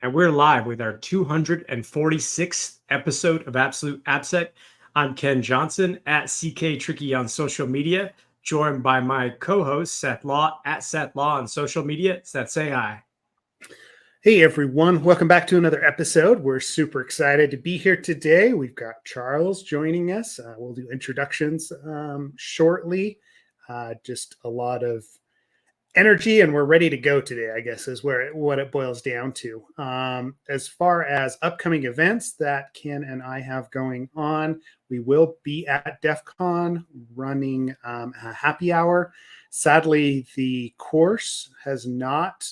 and we're live with our 246th episode of Absolute AppSec. I'm Ken Johnson at CK Tricky on social media, joined by my co-host Seth Law at Seth Law on social media. Seth, say hi. Hey everyone, welcome back to another episode. We're super excited to be here today. We've got Charles joining us. We'll do introductions shortly. Just a lot of energy, and we're ready to go today, I guess, is what it boils down to. As far as upcoming events that Ken and I have going on, we will be at DEF CON running a happy hour. Sadly, the course has not,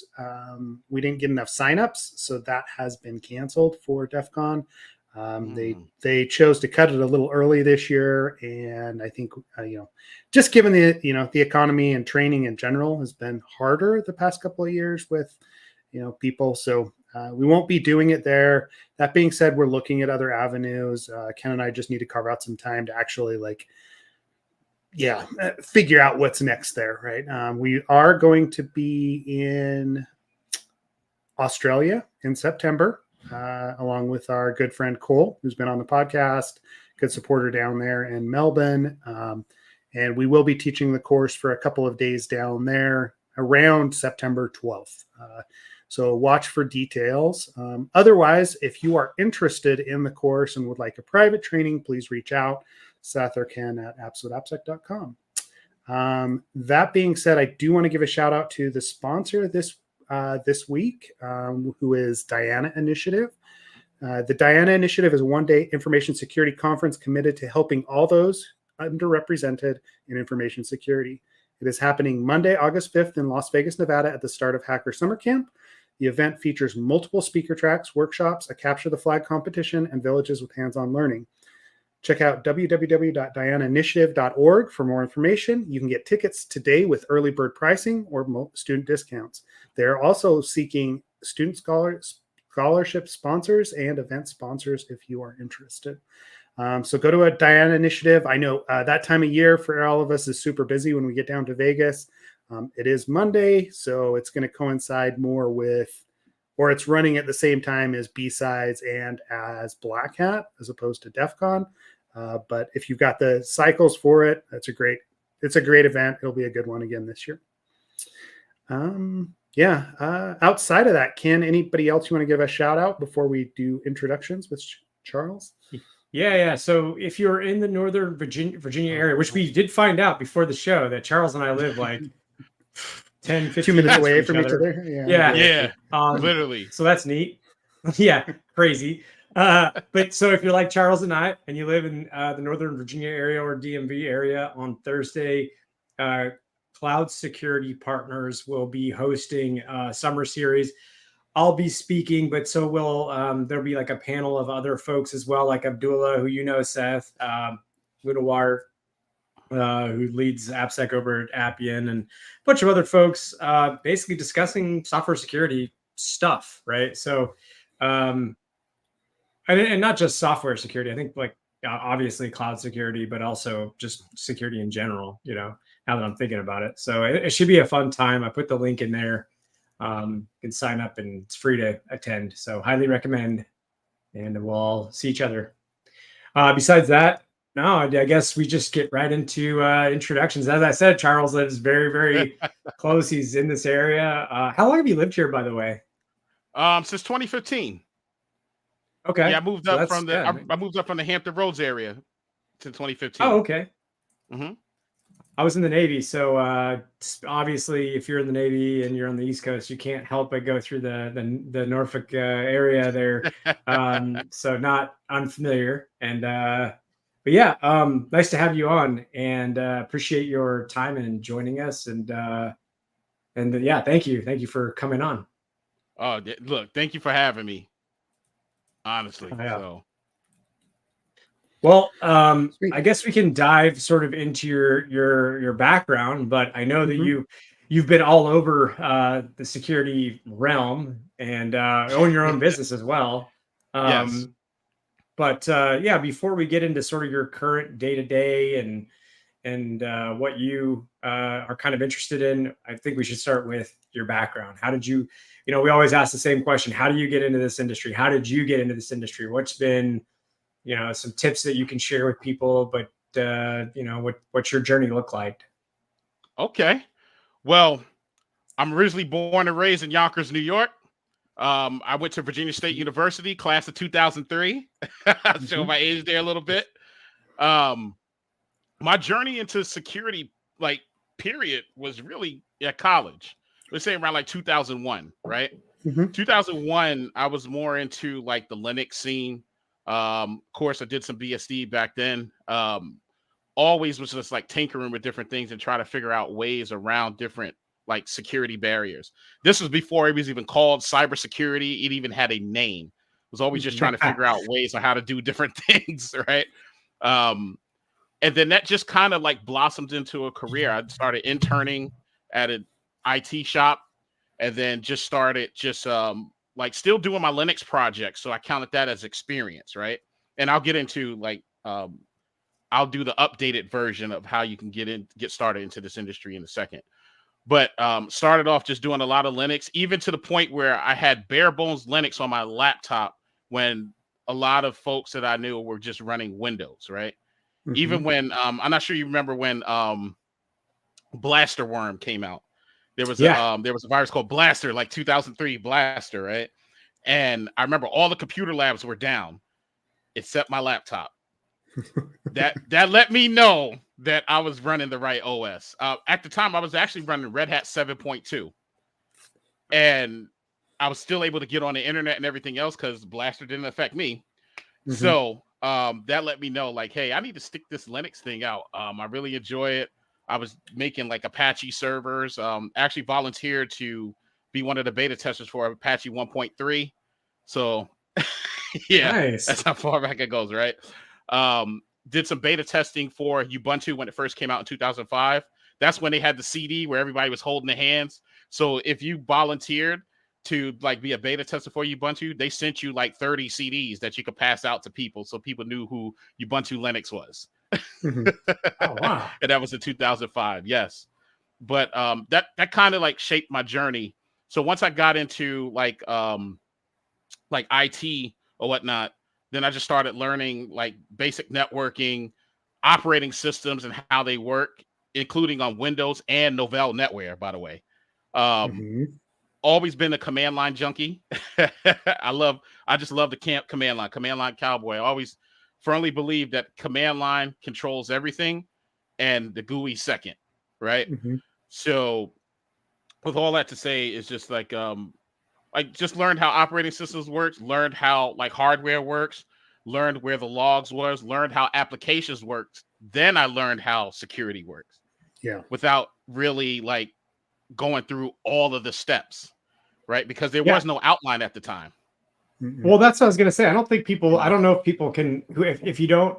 we didn't get enough signups, so that has been canceled for DEF CON. They chose to cut it a little early this year, and I think just given the economy and training in general has been harder the past couple of years with people, so we won't be doing it there. That being said, we're looking at other avenues. Ken and I just need to carve out some time to actually figure out what's next there, right? We are going to be in Australia in September. Along with our good friend Cole, who's been on the podcast, good supporter down there in Melbourne. And we will be teaching the course for a couple of days down there around September 12th. So watch for details. Otherwise, if you are interested in the course and would like a private training, please reach out, Seth or Ken at absoluteappsec.com. That being said, I do want to give a shout out to the sponsor this week, who is Diana Initiative. The Diana Initiative is a one-day information security conference committed to helping all those underrepresented in information security. It is happening Monday, August 5th in Las Vegas, Nevada at the start of Hacker Summer Camp. The event features multiple speaker tracks, workshops, a capture the flag competition, and villages with hands-on learning. Check out www.dianainitiative.org for more information. You can get tickets today with early bird pricing or student discounts. They're also seeking student scholarship sponsors and event sponsors if you are interested. So go to a Diana Initiative. I know that time of year for all of us is super busy when we get down to Vegas. It is Monday, so it's going to coincide more with, or it's running at the same time as B-Sides and as Black Hat as opposed to DEF CON. But if you've got the cycles for it, it's a great event. It'll be a good one again this year. Outside of that, Ken, anybody else you want to give a shout out before we do introductions with Charles? Yeah. So if you're in the Northern Virginia area, which we did find out before the show that Charles and I live like 10, 15 minutes away from each other. Yeah. Literally. So that's neat. Yeah, crazy. But so if you're like Charles and I, and you live in the Northern Virginia area or DMV area, on Thursday, Cloud Security Partners will be hosting a summer series. I'll be speaking, but so will there'll be like a panel of other folks as well, like Abdullah, who you know, Seth, Ludawar, who leads AppSec over at Appian, and a bunch of other folks basically discussing software security stuff, right? So, and not just software security. I think obviously cloud security, but also just security in general, now that I'm thinking about it. So it should be a fun time. I put the link in there. You can sign up and it's free to attend. So highly recommend, and we'll all see each other. Besides that, no, I guess we just get right into introductions. As I said, Charles lives very, very close. He's in this area. How long have you lived here, by the way? Since 2015. Okay. Yeah, I moved up from the Hampton Roads area to 2015. Oh, okay. Mm-hmm. I was in the Navy, so obviously, if you're in the Navy and you're on the East Coast, you can't help but go through the Norfolk area there. So not unfamiliar. And but yeah, nice to have you on, and appreciate your time and joining us. And yeah, thank you for coming on. Oh, look, thank you for having me. Honestly, yeah. So. Well, I guess we can dive sort of into your background, but I know that you've been all over the security realm and own your own business as well. Yes. But before we get into sort of your current day-to-day and what you are kind of interested in, I think we should start with your background. How did you, we always ask the same question. How do you get into this industry? How did you get into this industry? What's been, some tips that you can share with people, but, what's your journey look like? Okay. Well, I'm originally born and raised in Yonkers, New York. I went to Virginia State University, class of 2003. I'll show my age there a little bit. My journey into security, period, was really at college. Let's say around 2001, right? 2001, I was more into the Linux scene. Of course, I did some BSD back then. Always was just tinkering with different things and trying to figure out ways around different security barriers. This was before it was even called cybersecurity. It even had a name. It was always just trying to figure out ways on how to do different things, right? And then that just kind of blossomed into a career. I started interning at an IT shop, and then just started still doing my Linux projects. So I counted that as experience, right? And I'll get into I'll do the updated version of how you can get started into this industry in a second. But started off just doing a lot of Linux, even to the point where I had bare bones Linux on my laptop when a lot of folks that I knew were just running Windows, right? Even when I'm not sure you remember when Blaster Worm came out. There was a virus called Blaster, 2003 Blaster, right? And I remember all the computer labs were down except my laptop. that let me know that I was running the right OS. At the time, I was actually running Red Hat 7.2, and I was still able to get on the internet and everything else because Blaster didn't affect me. So that let me know, hey, I need to stick this Linux thing out. I really enjoy it. I was making Apache servers. Actually volunteered to be one of the beta testers for Apache 1.3. So yeah, nice. That's how far back it goes, right? Did some beta testing for Ubuntu when it first came out in 2005. That's when they had the CD where everybody was holding their hands. So if you volunteered to be a beta tester for Ubuntu, they sent you 30 CDs that you could pass out to people, so people knew who Ubuntu Linux was. Oh wow! And that was in 2005. Yes, but that kind of shaped my journey. So once I got into IT or whatnot, then I just started learning basic networking, operating systems, and how they work, including on Windows and Novell NetWare, by the way. Always been a command line junkie. I just love the command line cowboy. I always firmly believe that command line controls everything and the GUI second, right? So with all that to say, it's just just learned how operating systems works, learned how hardware works, learned where the logs was, learned how applications worked. Then I learned how security works. Yeah. Without really going through all of the steps, right? Because there was no outline at the time. Well, that's what I was going to say. I don't think people, I don't know if people can, if you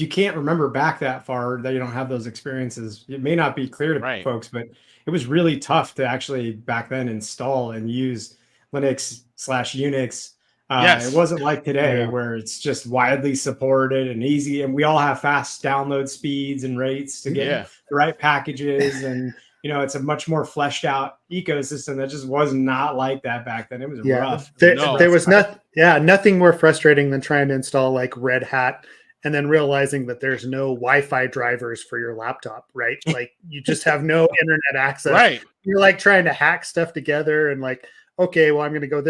can't remember back that far, that you don't have those experiences, it may not be clear to folks, but it was really tough to actually back then install and use Linux/Unix. It wasn't like today where it's just widely supported and easy, and we all have fast download speeds and rates to get the right packages, and it's a much more fleshed out ecosystem that just was not like that back then. It was rough. There was nothing more frustrating than trying to install Red Hat and then realizing that there's no Wi-Fi drivers for your laptop, right? You just have no internet access. Right. You're trying to hack stuff together and okay, well, I'm going to go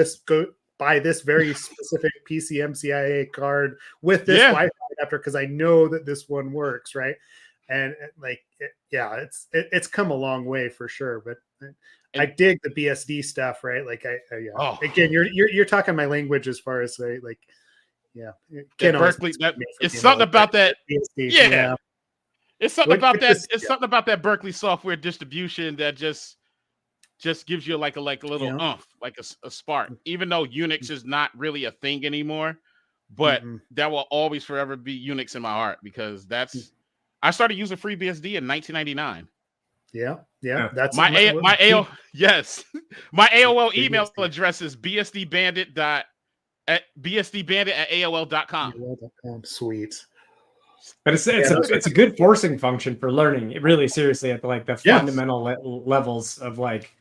buy this very specific PCMCIA card with this Wi-Fi adapter because I know that this one works, right? And it's come a long way for sure. But I dig the BSD stuff, right? Again, you're talking my language as far as Berkeley. It's something about that. BSD, it's something about that. It's something about that Berkeley software distribution that just gives you a little oomph, a spark. Even though Unix is not really a thing anymore, but that will always forever be Unix in my heart because I started using FreeBSD in 1999. That's my AOL email address is bsdbandit@aol.com. Sweet. But it's a good forcing function for learning. It really seriously at the fundamental levels of like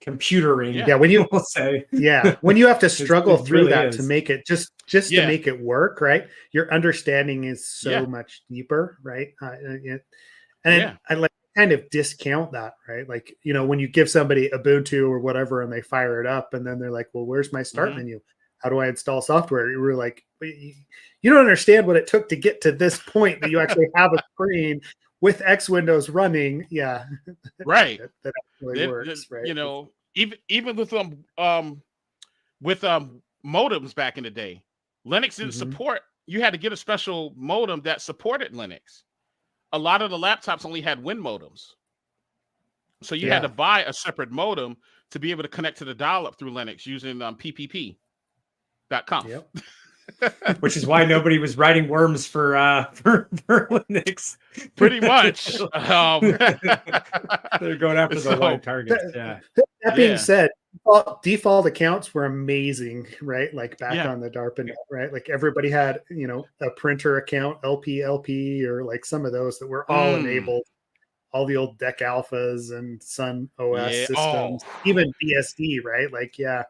computering. Yeah, when you we'll say when you have to struggle through really that is. to make it just to make it work, right? Your understanding is so much deeper, right? And I like kind of discount that, right? Like, you know, when you give somebody Ubuntu or whatever and they fire it up and then they're like, well, where's my start menu? How do I install software? You were like, you don't understand what it took to get to this point that you actually have a screen with X Windows running. Yeah. Right. that actually works, right? You know, even with modems back in the day, Linux didn't support, you had to get a special modem that supported Linux. A lot of the laptops only had Win modems. So you had to buy a separate modem to be able to connect to the dial-up through Linux using ppp.conf. Yep. Which is why nobody was writing worms for Linux. Pretty much. They're going after the white targets. That being said, default accounts were amazing, right? Like back on the DARPA net, right? Like everybody had, you know, a printer account, LP, or like some of those that were all enabled. All the old DEC Alphas and Sun OS systems, even BSD, right? Like, the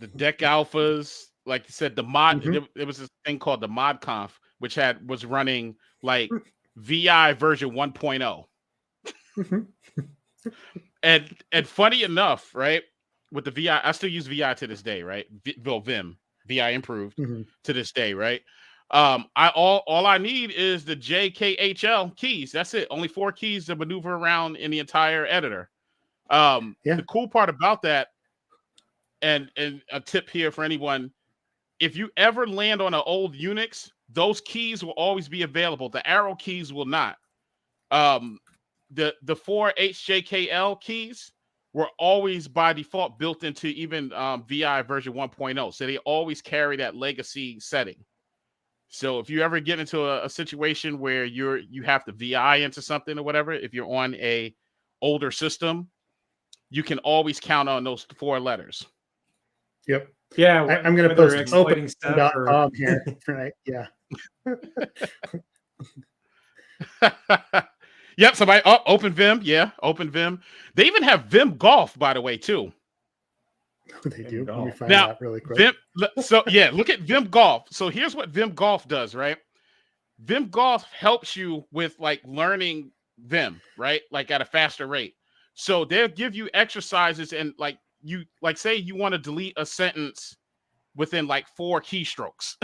DEC Alphas, like you said, the mod. There was this thing called the ModConf, which was running like VI version 1.0. And funny enough, right? With the VI, I still use VI to this day, right? Vim, VI improved to this day, right? All I need is the JKHL keys. That's it. Only 4 keys to maneuver around in the entire editor. The cool part about that, and a tip here for anyone, if you ever land on an old Unix, those keys will always be available. The arrow keys will not. The 4 HJKL keys were always by default built into even VI version 1.0. So they always carry that legacy setting. So if you ever get into a situation where you have to VI into something or whatever, if you're on a older system, you can always count on those 4 letters. Yep. Yeah, I'm going to post open.com here, right? Yeah. Yep. Somebody. Oh, Open Vim. Yeah, Open Vim. They even have Vim Golf, by the way, too. They do. Let me find now, that really quick. Look at Vim Golf. So here's what Vim Golf does, right? Vim Golf helps you with like learning Vim, right? Like at a faster rate. So they'll give you exercises and like say you want to delete a sentence within like 4 keystrokes.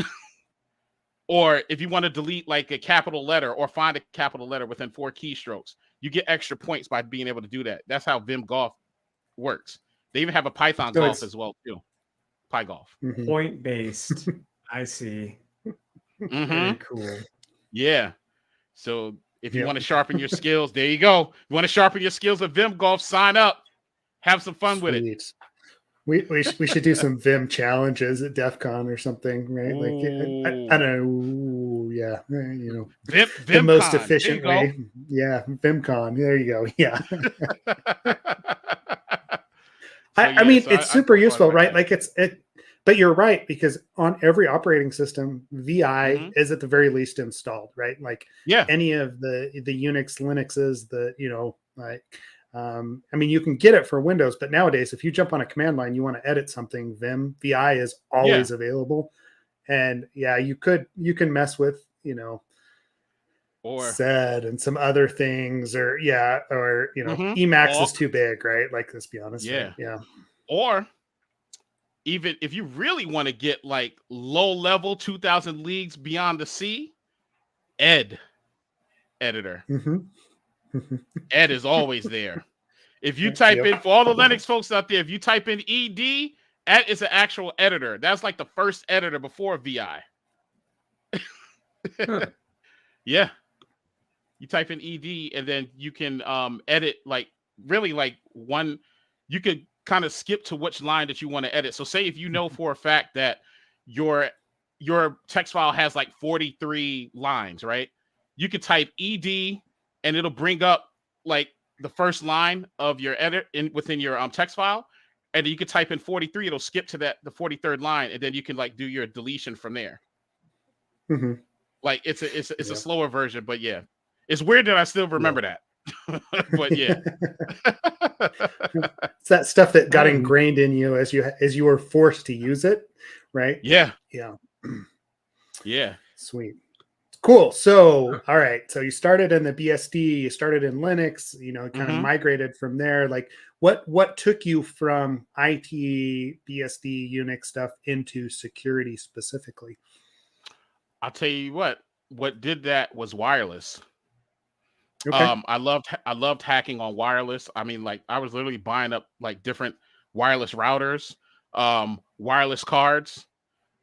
Or if you want to delete like a capital letter or find a capital letter within 4 keystrokes, you get extra points by being able to do that. That's how Vim Golf works. They even have a Python Golf as well too. PyGolf. Point based. I see. Very cool. Yeah. So if you want to sharpen your skills, there you go. You want to sharpen your skills with Vim Golf, sign up. Have some fun with it. We should do some Vim challenges at DEF CON or something, right? Like I don't know. Yeah. You know, Vim the most efficient way. Yeah. VimCon. There you go. Yeah. I mean, it's super useful, right? Like but you're right, because on every operating system, VI is at the very least installed, right? Like any of the Unix, Linuxes, I mean, you can get it for Windows, but nowadays, if you jump on a command line, you want to edit something, VI is always available. And you can mess with, or SED and some other things, or Emacs is too big, right? Like, let's be honest. Yeah. Yeah. Or even if you really want to get like low level 2000 leagues beyond the sea, Ed editor. Ed is always there. If you type in, for all the Linux folks out there, if you type in ED, Ed is an actual editor. That's like the first editor before VI. Yeah. You type in ED and then you can edit like really like one. You could kind of skip to which line that you want to edit. So say if you know for a fact that your text file has like 43 lines, right? You could type ED and it'll bring up like the first line of your edit within your text file. And then you could type in 43, it'll skip to the 43rd line, and then you can like do your deletion from there. Like it's a slower version, but yeah, it's weird that I still remember that. But yeah, it's that stuff that got ingrained in you as you were forced to use it, right? Yeah. Sweet. Cool. So, all right. So you started in the BSD, you started in Linux, kind of migrated from there. Like what took you from IT, BSD, Unix stuff into security specifically? I'll tell you what did that was wireless. Okay. I loved hacking on wireless. I mean, like I was literally buying up like different wireless routers, wireless cards.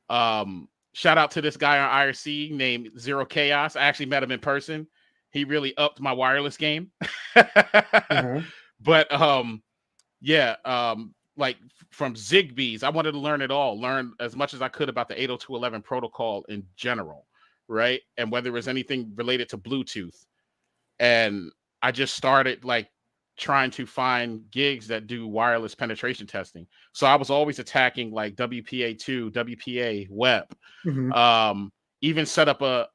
Shout out to this guy on IRC named Zero Chaos. I actually met him in person. He really upped my wireless game. But like from Zigbees, I wanted to learn it all, learn as much as I could about the 802.11 protocol in general, right? And whether it was anything related to Bluetooth. And I just started like trying to find gigs that do wireless penetration testing. So I was always attacking like WPA2, WPA, web. Even set up a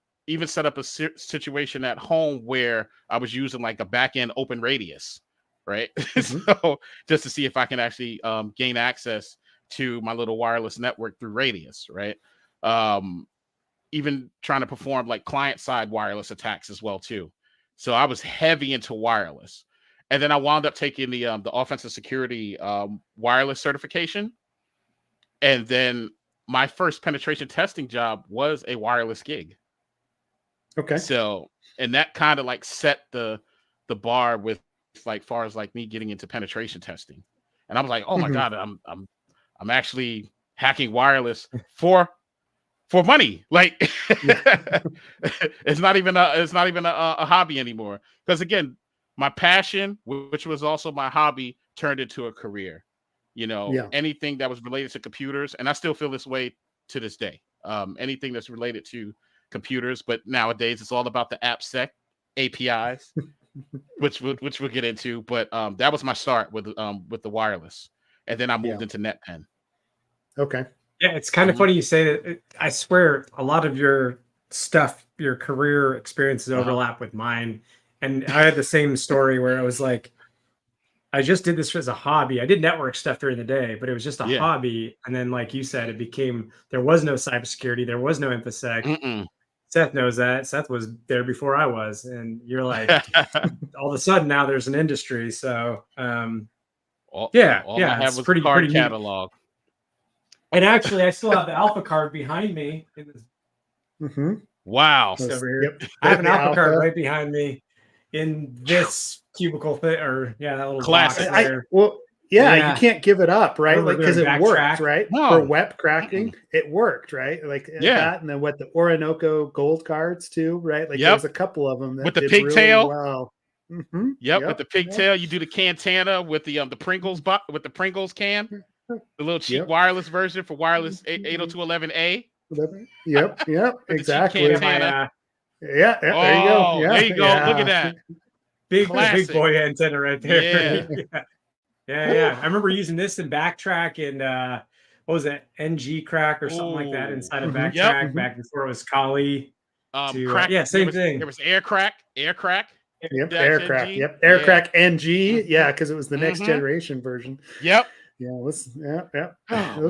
situation at home where I was using like a back-end open radius, right? So just to see if I can actually gain access to my little wireless network through radius, right? Even trying to perform like client-side wireless attacks as well too. So I was heavy into wireless. And then I wound up taking the offensive security wireless certification. And then my first penetration testing job was a wireless gig. Okay. So, and that kind of like set the bar with like far as like me getting into penetration testing. And I was like, oh my God, I'm actually hacking wireless for money. Like it's not even a hobby anymore. Because again, my passion, which was also my hobby, turned into a career. Anything that was related to computers, and I still feel this way to this day. Anything that's related to computers, but nowadays it's all about the AppSec APIs, which we'll get into. But that was my start with the wireless, and then I moved into NetPen. Okay. Yeah, it's kind of funny you say that. I swear a lot of your stuff, your career experiences overlap with mine. And I had the same story where I was like, I just did this as a hobby. I did network stuff during the day, but it was just a hobby. And then, like you said, there was no cybersecurity. There was no InfoSec. Seth knows that. Seth was there before I was. And you're like, all of a sudden now there's an industry. So, all I have was pretty card neat. catalog. And actually, I still have the Alpha card behind me. Wow. Over here. I have an Alpha card right behind me in this cubicle thing, or that little classic. You can't give it up, right? Like, because it worked, right? No. For web cracking, it worked, right? Like that, and then the Orinoco gold cards too, right? Like there's a couple of them that with the did pigtail. Really well. With the pigtail, you do the Cantana with the Pringles with the Pringles can, the little cheap wireless version for wireless 802.11a. Exactly. The there you go. There you go. Look at that. Big boy antenna right there. Yeah. I remember using this in Backtrack and what was it, NG Crack or something like that inside of Backtrack back before it was Kali. Same thing. There was Air Crack. Air Crack. Air Crack NG. Yeah, because it was the next generation version. Yep. Oh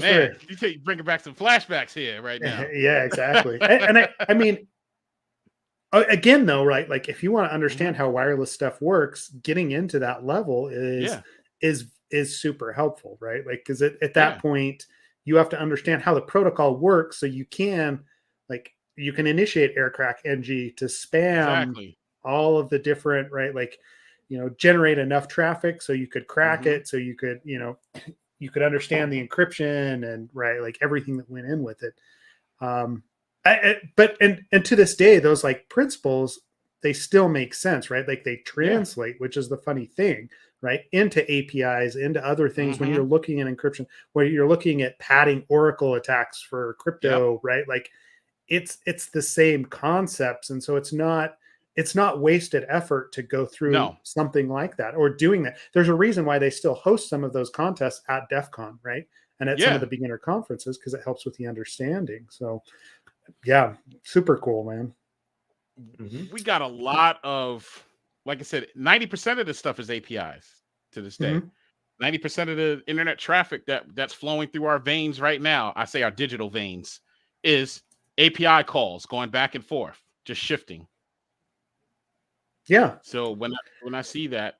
man, you bringing back some flashbacks here right now. Yeah, exactly. and I mean, again though, right? Like if you want to understand how wireless stuff works, getting into that level is super helpful, right? Like because at that point you have to understand how the protocol works, so you can initiate Aircrack NG to spam all of the different, right? Like generate enough traffic so you could crack it, so you could you could understand the encryption and like everything that went in with it. But to this day, those like principles, they still make sense, right? Like they translate, which is the funny thing, right? Into APIs, into other things when you're looking at encryption, when you're looking at padding Oracle attacks for crypto, right? Like it's the same concepts. And so it's not wasted effort to go through something like that or doing that. There's a reason why they still host some of those contests at DEF CON, right? And at some of the beginner conferences, because it helps with the understanding. So yeah, super cool, man. we got a lot of, like I said, 90% of this stuff is APIs to this day. 90% of the internet traffic that's flowing through our veins right now, I say our digital veins, is API calls going back and forth, just shifting. Yeah. So when I see that,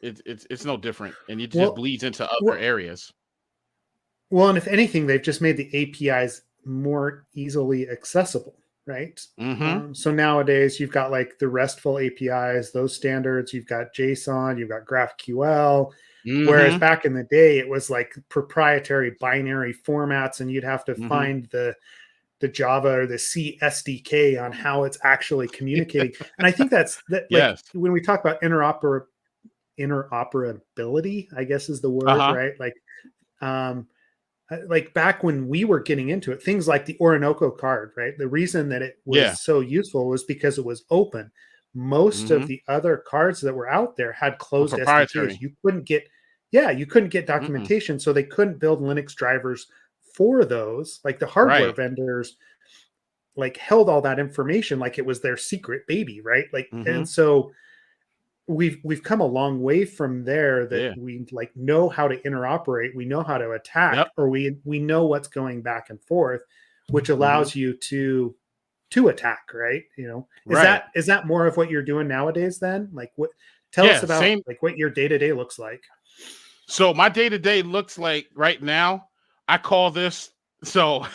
it's no different, and it just bleeds into other areas. Well, and if anything, they've just made the APIs more easily accessible, right? So nowadays you've got like the RESTful APIs, those standards. You've got JSON, you've got GraphQL. Whereas back in the day, it was like proprietary binary formats, and you'd have to find the Java or the C SDK on how it's actually communicating. And I think that's that. Like when we talk about interoperability, I guess is the word, right? Like back when we were getting into it, things like the Orinoco card, right? The reason that it was so useful was because it was open. Most of the other cards that were out there had closed SDKs. You couldn't get documentation, so they couldn't build Linux drivers for those. Like the hardware vendors like held all that information like it was their secret baby, right? Like and so we've come a long way from there that we like know how to interoperate, we know how to attack, or we know what's going back and forth, which allows you to attack, right? Is that more of what you're doing nowadays then? Like what tell us about like what your day-to-day looks like. So my day-to-day looks like right now, I call this, so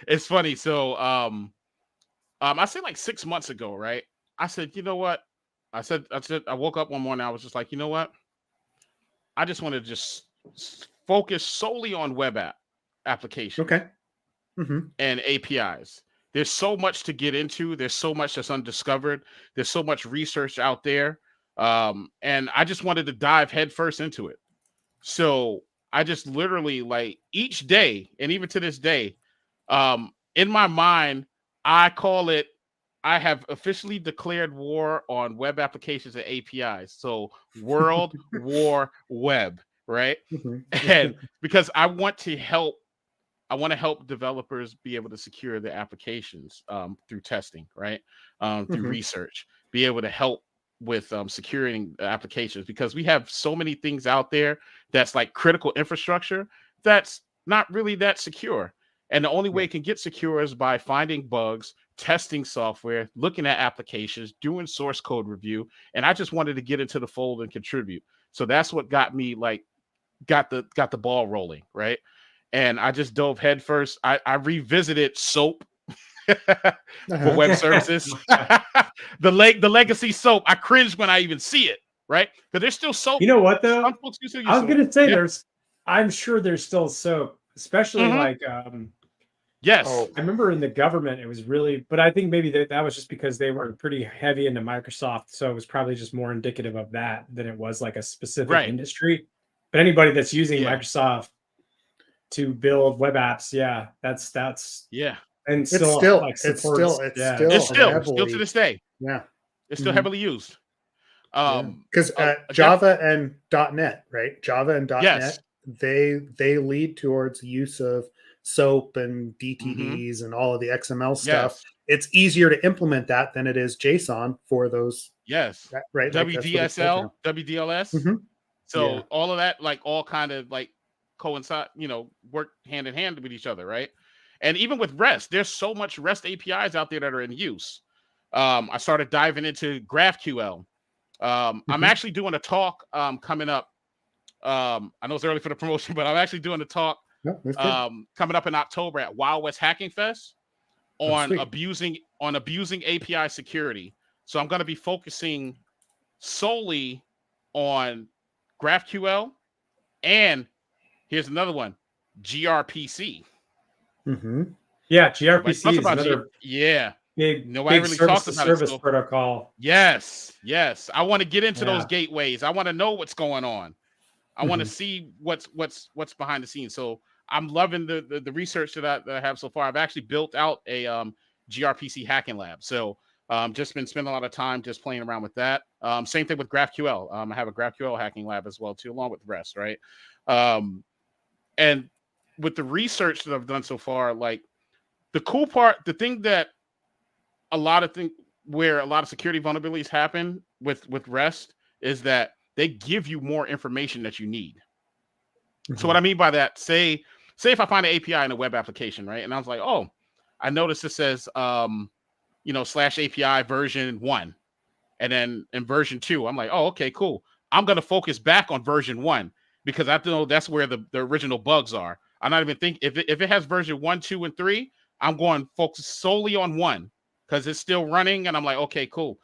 it's funny. So I said like 6 months ago, right? I said, you know what? I woke up one morning, I was just like, you know what? I just want to just focus solely on web applications. And APIs. There's so much to get into. There's so much that's undiscovered. There's so much research out there. And I just wanted to dive headfirst into it. So I just literally like each day, and even to this day, in my mind, I have officially declared war on web applications and APIs. So World War Web, right? And because I want to help developers be able to secure their applications through testing, right? Through research, be able to help with securing applications, because we have so many things out there that's like critical infrastructure that's not really that secure. And the only way it can get secure is by finding bugs, testing software, looking at applications, doing source code review. And I just wanted to get into the fold and contribute. So that's what got me like got the ball rolling, right? And I just dove headfirst. I revisited SOAP for web services. the legacy SOAP. I cringe when I even see it, right? Because there's still SOAP. You know what though? I was gonna say I'm sure there's still SOAP, especially like yes. I remember in the government it was really, but I think maybe that was just because they were pretty heavy into Microsoft, so it was probably just more indicative of that than it was like a specific industry. But anybody that's using Microsoft to build web apps, that's and it's still to this day. It's still heavily used. Because Java and .NET, right? Java and .NET, they lead towards the use of SOAP and DTDs and all of the XML stuff. It's easier to implement that than it is JSON for those. Right. WDSL, WDLS. So all of that, like all kind of like coincide, work hand in hand with each other, right? And even with REST, there's so much REST APIs out there that are in use. I started diving into GraphQL. I'm actually doing a talk coming up. I know it's early for the promotion, but I'm actually doing a talk coming up in October at Wild West Hacking Fest on abusing API security. So I'm going to be focusing solely on GraphQL, and here's another one, gRPC. Yeah, gRPC is another big nobody really talks about service protocol. Yes. I want to get into those gateways. I want to know what's going on. I want to see what's behind the scenes. So I'm loving the research that I have so far. I've actually built out a gRPC hacking lab. So just been spending a lot of time just playing around with that. Same thing with GraphQL. I have a GraphQL hacking lab as well too, along with REST, right? And with the research that I've done so far, like the cool part, the thing that a lot of things, where a lot of security vulnerabilities happen with REST is that they give you more information that you need. So what I mean by that, say if I find an API in a web application, right? And I was like, oh, I noticed it says, /API version 1. And then in version 2, I'm like, oh, okay, cool. I'm going to focus back on version 1 because I know that's where the original bugs are. I'm not even thinking if it has version 1, 2, and 3, I'm going to focus solely on 1 because it's still running. And I'm like, okay, cool.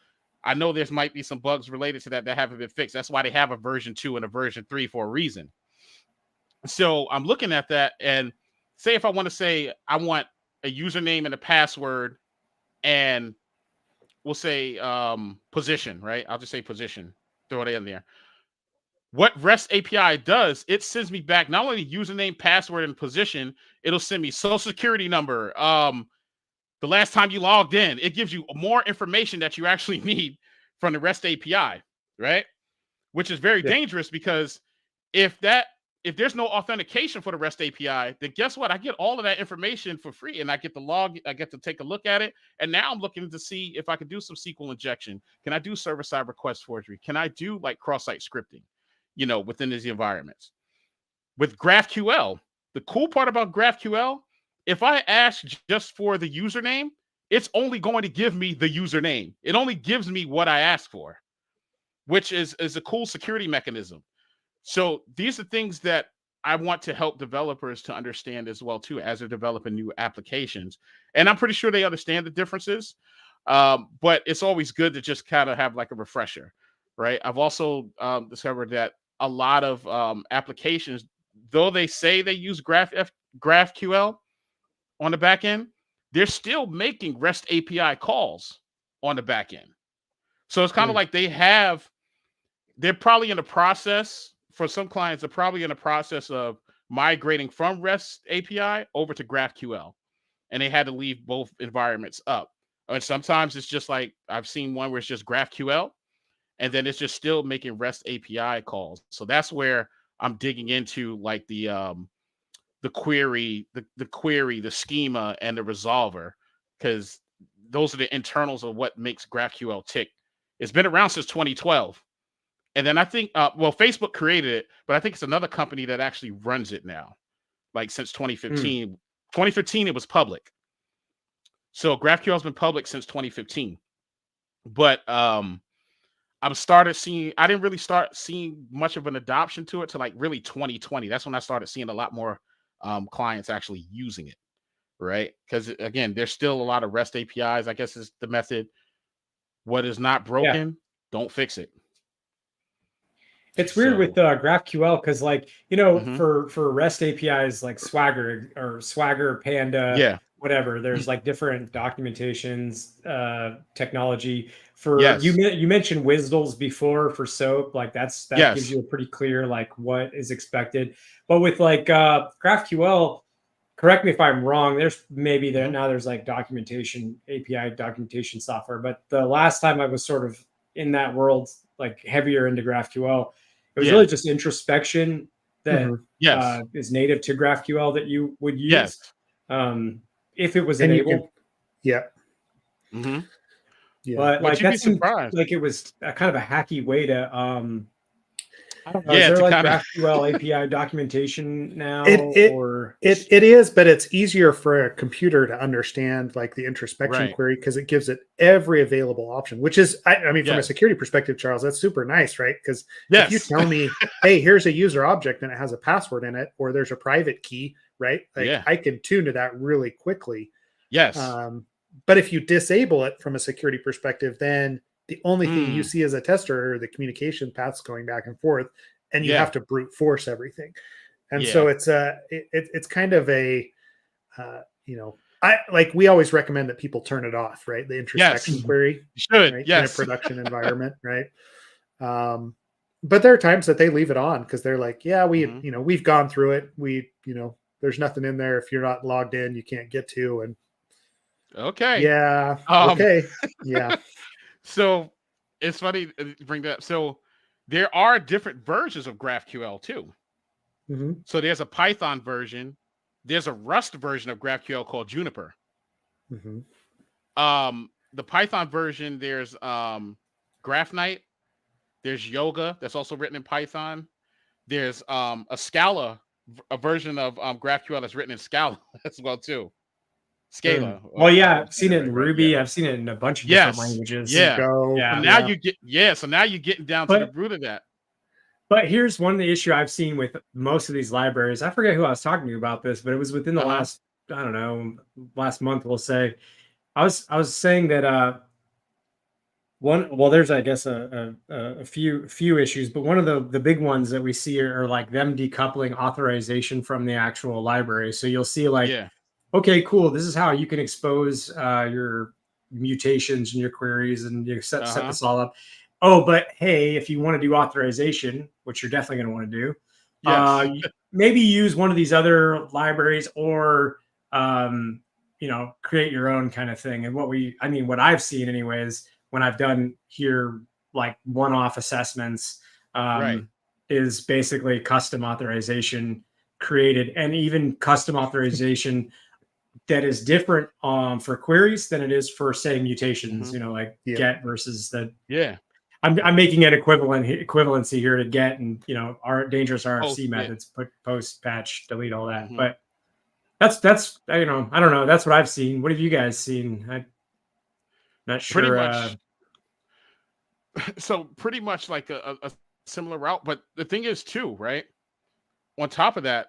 I know there might be some bugs related to that haven't been fixed. That's why they have a version 2 and a version 3 for a reason. So I'm looking at that, and say if I want to say I want a username and a password, and we'll say position, right? I'll just say position. Throw it in there. What REST API does, it sends me back not only username, password, and position, it'll send me social security number, the last time you logged in. It gives you more information that you actually need from the REST API, right? Which is very dangerous because if there's no authentication for the REST API, then guess what? I get all of that information for free, and I get to log, I get to take a look at it. And now I'm looking to see if I can do some SQL injection. Can I do server-side request forgery? Can I do like cross-site scripting, within these environments? With GraphQL, the cool part about GraphQL, if I ask just for the username, it's only going to give me the username. It only gives me what I asked for, which is a cool security mechanism. So these are things that I want to help developers to understand as well, too, as they're developing new applications. And I'm pretty sure they understand the differences, but it's always good to just kind of have like a refresher, right? I've also discovered that a lot of applications, though they say they use GraphQL on the back end, they're still making REST API calls on the back end. So it's kind of like they're probably in the process. For some clients, they're probably in the process of migrating from REST API over to GraphQL, and they had to leave both environments up. And sometimes it's just like I've seen one where it's just GraphQL, and then it's just still making REST API calls. So that's where I'm digging into like the query, the schema, and the resolver, because those are the internals of what makes GraphQL tick. It's been around since 2012. And then I think, Facebook created it, but I think it's another company that actually runs it now. Like since 2015. 2015, it was public. So GraphQL has been public since 2015. But I didn't really start seeing much of an adoption to it to like really 2020. That's when I started seeing a lot more clients actually using it, right? Because again, there's still a lot of REST APIs. I guess is the method. What is not broken, don't fix it. It's weird with GraphQL because, like, for REST APIs like Swagger, Panda, whatever, there's like different documentations, technology. For you mentioned WSDLs before for SOAP, like that gives you a pretty clear like what is expected. But with like GraphQL, correct me if I'm wrong, there's maybe now there's like API documentation software. But the last time I was sort of in that world, like heavier into GraphQL, it was really just introspection that is native to GraphQL that you would use if it was enabled. But like that seemed like it was a kind of a hacky way to I don't know. Is there like GraphQL API documentation now? It is, but it's easier for a computer to understand like the introspection query because it gives it every available option, which is, I mean, from a security perspective, Charles, that's super nice, right? Because if you tell me, hey, here's a user object and it has a password in it, or there's a private key, right? Like I can tune to that really quickly. But if you disable it from a security perspective, then the only thing you see as a tester are the communication paths going back and forth, and you have to brute force everything. And so it's kind of a, we always recommend that people turn it off, right? The introspection query in a production environment, right? But there are times that they leave it on because they're like, we've gone through it. There's nothing in there. If you're not logged in, you can't get to. And So it's funny to bring that up. So there are different versions of GraphQL too. So there's a Python version. There's a Rust version of GraphQL called Juniper. the Python version, there's Graph Night, there's Yoga that's also written in Python. There's a Scala, a version of GraphQL that's written in Scala as well too. Scala. Well, yeah, I'm I've seen it in right, Ruby. yeah. I've seen it in a bunch of different languages. Yeah. Go. Yeah. So now you get so now you're getting down to the root of that. But here's one of the issue I've seen with most of these libraries. I forget who I was talking to about this, but it was within the last, I don't know, last month, we'll say. I was saying that there's I guess a few issues, but one of the big ones that we see are like them decoupling authorization from the actual library. So you'll see like, okay, cool, this is how you can expose your mutations and your queries, and you set this all up. Oh, but hey, if you want to do authorization, which you're definitely going to want to do, maybe use one of these other libraries, or create your own kind of thing. And what I've seen anyways, when I've done here like one-off assessments, is basically custom authorization created, and even custom authorization that is different for queries than it is for, say, mutations. Like get versus the I'm making an equivalency here to get and our dangerous RFC methods, put, post, patch, delete, all that. But that's I don't know. That's what I've seen. What have you guys seen? I'm not sure. Pretty much. So pretty much like a similar route. But the thing is too, right? On top of that,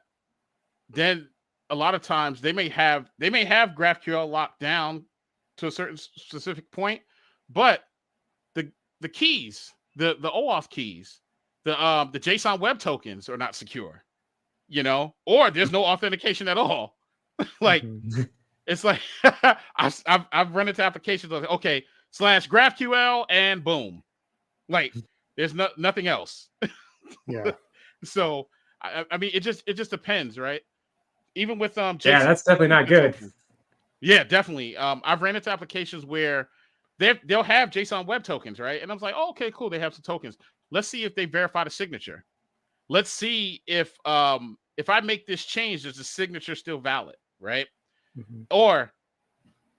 then a lot of times they may have GraphQL locked down to a certain specific point, but the keys, the OAuth keys, the JSON web tokens are not secure, or there's no authentication at all. Like it's like I've run into applications like, okay, /GraphQL and boom, like there's nothing else. So I mean, it just depends, right? Even with JSON, that's definitely not good. Tokens. Yeah, definitely. I've ran into applications where they'll have JSON web tokens, right? And I was like, oh, okay, cool. They have some tokens. Let's see if they verify the signature. Let's see if I make this change, is the signature still valid, right? Or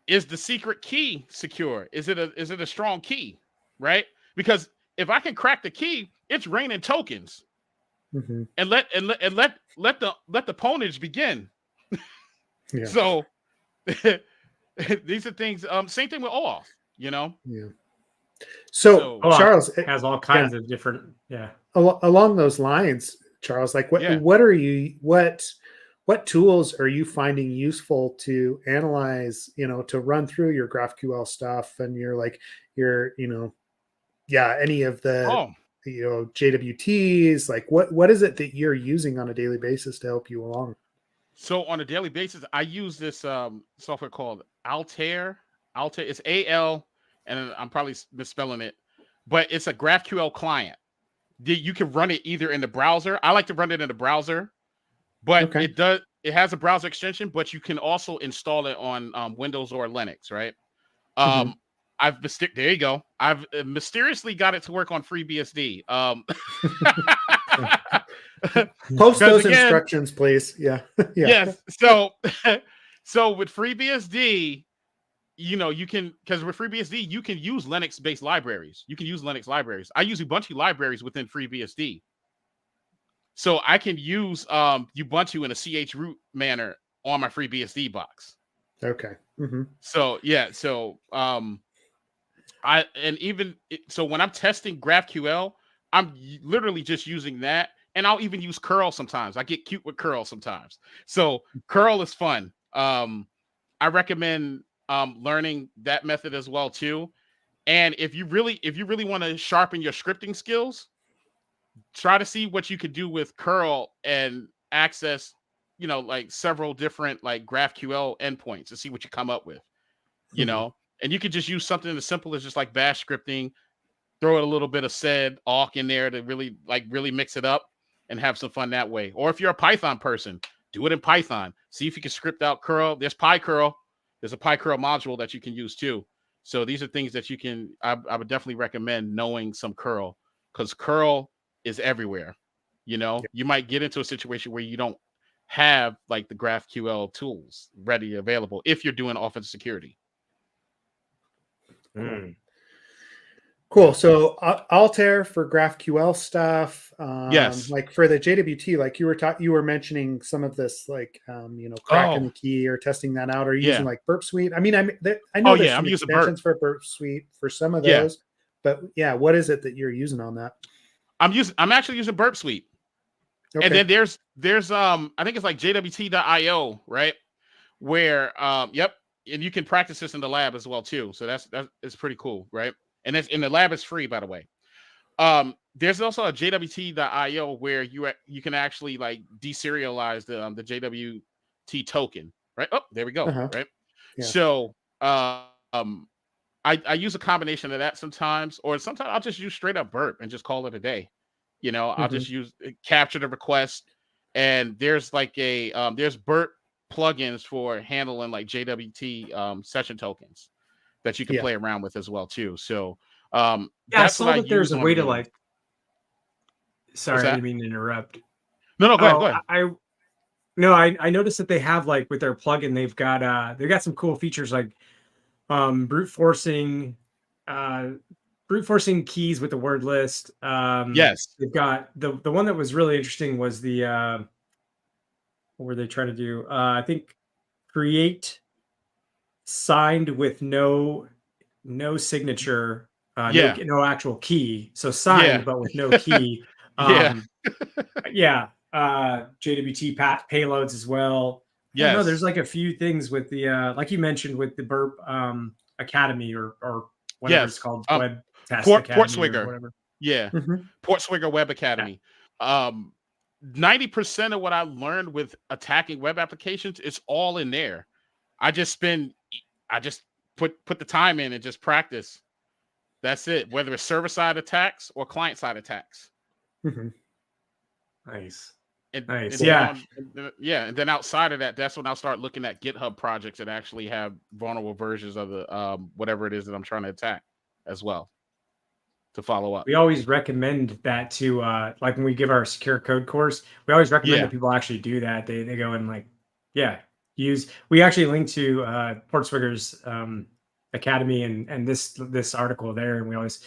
is the secret key secure? Is it a strong key, right? Because if I can crack the key, it's raining tokens, and let the pwnage begin. So these are things. Same thing with OAuth. So Charles, it has all kinds of different along those lines, Charles, like what tools are you finding useful to analyze, to run through your GraphQL stuff and any of the JWTs, like what is it that you're using on a daily basis to help you along? So on a daily basis, I use this software called Altair. It's AL, and I'm probably misspelling it, but it's a GraphQL client. You can run it either in the browser. I like to run it in the browser, but it has a browser extension, but you can also install it on Windows or Linux, right? There you go. I've mysteriously got it to work on FreeBSD. Post those instructions, please. Yes. So with FreeBSD, you can, because with FreeBSD, you can use Linux-based libraries. I use Ubuntu libraries within FreeBSD. So I can use Ubuntu in a chroot manner on my FreeBSD box. Okay. So when I'm testing GraphQL, I'm literally just using that, and I'll even use curl sometimes. I get cute with curl sometimes. So curl is fun. I recommend learning that method as well too. And if you really want to sharpen your scripting skills, try to see what you could do with curl and access, like several different like GraphQL endpoints to see what you come up with, and you could just use something as simple as just like bash scripting, throw a little bit of sed awk in there to really mix it up and have some fun that way. Or if you're a Python person, do it in Python. See if you can script out curl. There's PyCurl. There's a PyCurl module that you can use too. So these are things that you can, I would definitely recommend knowing some curl, because curl is everywhere. You might get into a situation where you don't have like the GraphQL tools ready available if you're doing offensive security. Cool. So Altair for GraphQL stuff. Yes. Like for the JWT, like you were mentioning some of this, like cracking the key or testing that out. Or using like Burp Suite. I mean, I know there's some extensions for Burp Suite for some of those, but yeah, what is it that you're using on that? I'm actually using Burp Suite. Okay. And then there's I think it's like jwt.io, right? Where and you can practice this in the lab as well too. So that's pretty cool, right? And the lab is free, by the way. There's also a jwt.io where you can actually like deserialize the JWT token, right? Oh, there we go, right? Yeah. So I use a combination of that sometimes, or sometimes I'll just use straight up Burp and just call it a day. I'll just capture the request, and there's like there's Burp plugins for handling like JWT session tokens that you can play around with as well too. So I saw that there's a way to like. Sorry, I didn't mean to interrupt. No, go ahead. I noticed that they have like with their plugin, they've got some cool features like brute forcing keys with the word list. Yes, they've got the one that was really interesting was the what were they trying to do? I think create signed with no signature, no actual key. So signed but with no key. JWT payloads as well. Yeah, no, there's like a few things with the like you mentioned with the Burp Academy or whatever it's called, web test Portswigger or whatever. Yeah, Portswigger Web Academy. 90% of what I learned with attacking web applications is all in there. I just put the time in and just practice. That's it. Whether it's server-side attacks or client-side attacks. Nice. And then outside of that, that's when I'll start looking at GitHub projects that actually have vulnerable versions of the whatever it is that I'm trying to attack as well to follow up. We always recommend that to like when we give our secure code course, we always recommend that people actually do that. They go and like we actually link to Portswigger's Academy and this article there, and we always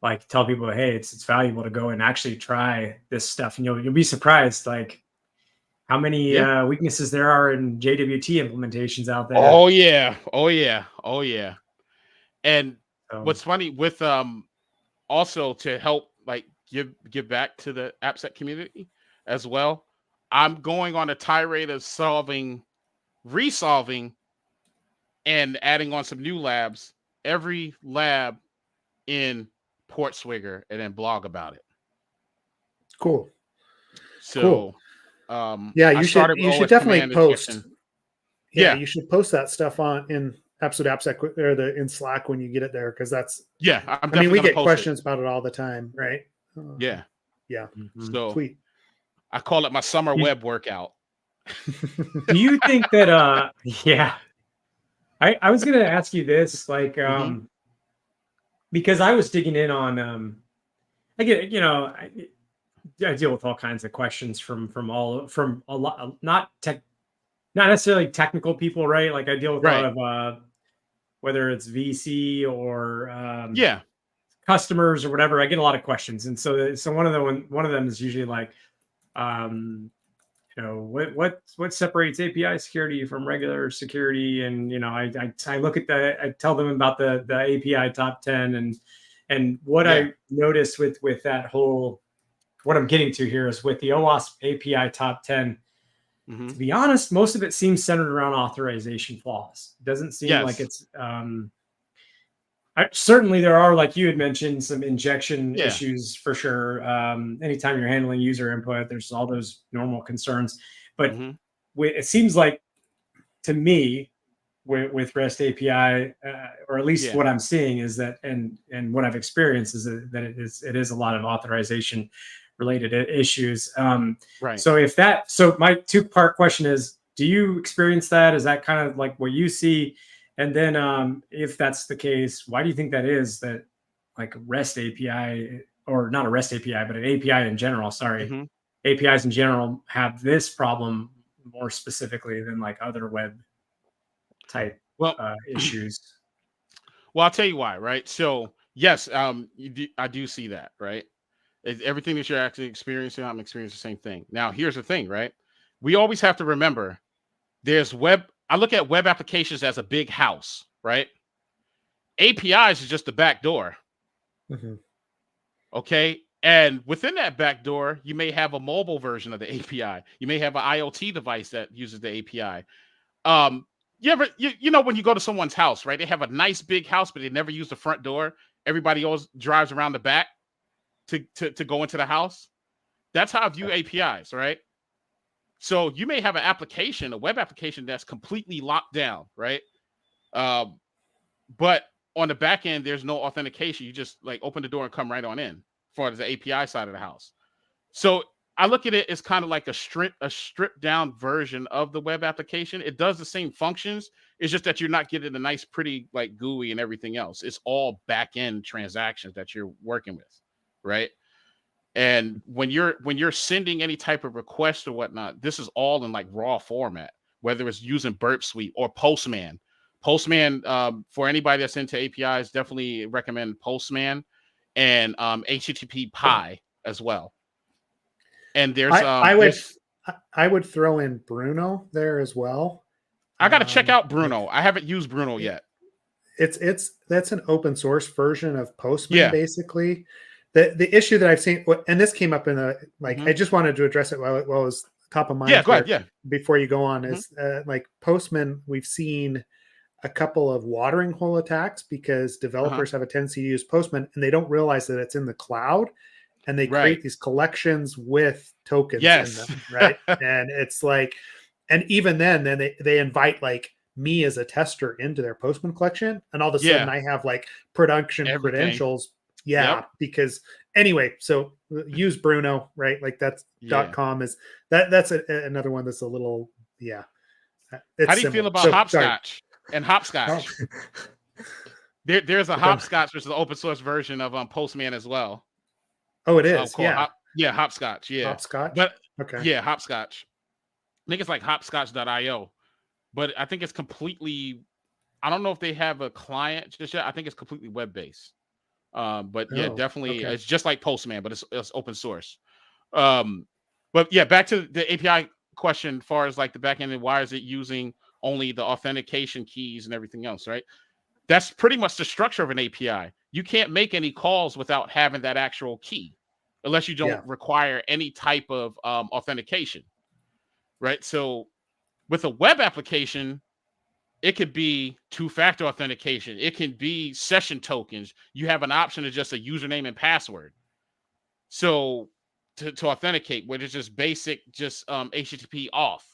like tell people, hey, it's valuable to go and actually try this stuff, and you'll be surprised like how many weaknesses there are in JWT implementations out there. Oh yeah. And what's funny with also to help like give back to the AppSec community as well, I'm going on a tirade of resolving and adding on some new labs, every lab in Portswigger, and then blog about it. Cool. So you should definitely post. You should post that stuff in Absolute AppSec or in Slack when you get it there, because that's we get questions about it all the time, right? So sweet. I call it my summer web workout. Do you think that I was gonna ask you this, like because I was digging in on I get I deal with all kinds of questions from a lot, not necessarily technical people, right? Like I deal with a lot of whether it's VC or customers or whatever. I get a lot of questions, and so one of them is usually like what separates API security from regular security, and I look at I tell them about the API top 10 and what I noticed with that whole, what I'm getting to here is with the OWASP API top 10. To be honest, most of it seems centered around authorization flaws. It doesn't seem like it's certainly there are, like you had mentioned, some injection issues for sure. Anytime you're handling user input, there's all those normal concerns. But it seems like, to me, with REST API, or at least what I'm seeing is that, and what I've experienced is that it is a lot of authorization related issues. So my 2-part question is, do you experience that? Is that kind of like what you see? And then if that's the case, why do you think that is, that like REST API, or not a REST API, but an API in general, APIs in general have this problem more specifically than like other web type issues? Well, I'll tell you why, right? So yes, I do see that, right? Everything that you're actually experiencing, I'm experiencing the same thing. Now, here's the thing, right? We always have to remember there's I look at web applications as a big house, right? APIs is just the back door. Mm-hmm. Okay. And within that back door, you may have a mobile version of the API. You may have an IoT device that uses the API. You know, when you go to someone's house, right? They have a nice big house, but they never use the front door. Everybody always drives around the back to go into the house. That's how I view APIs, right? So you may have an application, a web application that's completely locked down, right? But on the back end, there's no authentication. You just like open the door and come right on in for the API side of the house. So I look at it as kind of like a stripped down version of the web application. It does the same functions. It's just that you're not getting a nice, pretty like GUI and everything else. It's all back end transactions that you're working with, right? And when you're sending any type of request or whatnot, this is all in like raw format, whether it's using Burp Suite or Postman. Postman, for anybody that's into APIs, definitely recommend Postman and HTTP Pi as well. And there's I would throw in Bruno there as well. I got to check out Bruno. I haven't used Bruno yet. That's an open source version of Postman, basically. The issue that I've seen, and this came up in I just wanted to address it while it was top of mind. Yeah, go ahead. Yeah. Before you go on, is like Postman, we've seen a couple of watering hole attacks because developers have a tendency to use Postman and they don't realize that it's in the cloud, and they create these collections with tokens in them, right? And it's like, and even then they invite like me as a tester into their Postman collection, and all of a sudden I have like production credentials. Because anyway, so use Bruno, right? Like that's .com is that's another one that's a little How do you feel about Hopscotch and Hopscotch? There's a Hopscotch, which is an open source version of Postman as well. Oh, it is. Hopscotch. Yeah, Hopscotch. But Hopscotch. I think it's like hopscotch.io, but I think it's completely. I don't know if they have a client just yet. I think it's completely web based. But definitely it's just like Postman, but it's open source. But yeah, back to the API question, as far as like the backend and why is it using only the authentication keys and everything else, right? That's pretty much the structure of an API. You can't make any calls without having that actual key, unless you don't require any type of authentication, right? So with a web application, it could be two-factor authentication. It can be session tokens. You have an option of just a username and password. So to authenticate, which is just basic, just HTTP off,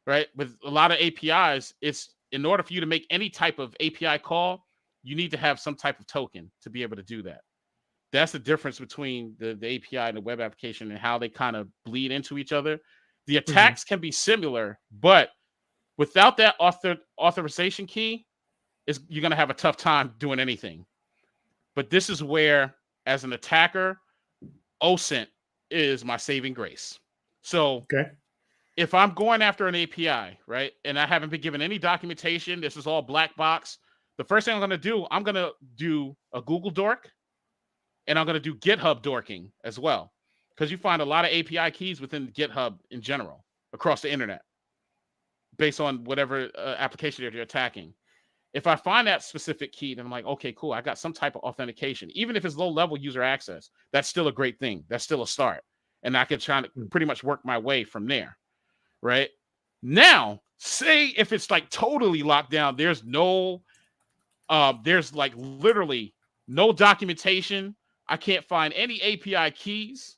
right? With a lot of APIs, it's in order for you to make any type of API call, you need to have some type of token to be able to do that. That's the difference between the API and the web application and how they kind of bleed into each other. The attacks can be similar, but without that authorization key, you're going to have a tough time doing anything. But this is where, as an attacker, OSINT is my saving grace. So if I'm going after an API, right, and I haven't been given any documentation, this is all black box, the first thing I'm going to do a Google dork, and I'm going to do GitHub dorking as well, because you find a lot of API keys within GitHub in general across the internet, based on whatever application that you're attacking. If I find that specific key, then I'm like, okay, cool. I got some type of authentication. Even if it's low-level user access, that's still a great thing. That's still a start. And I can try to pretty much work my way from there, right? Now, say if it's like totally locked down, there's like literally no documentation. I can't find any API keys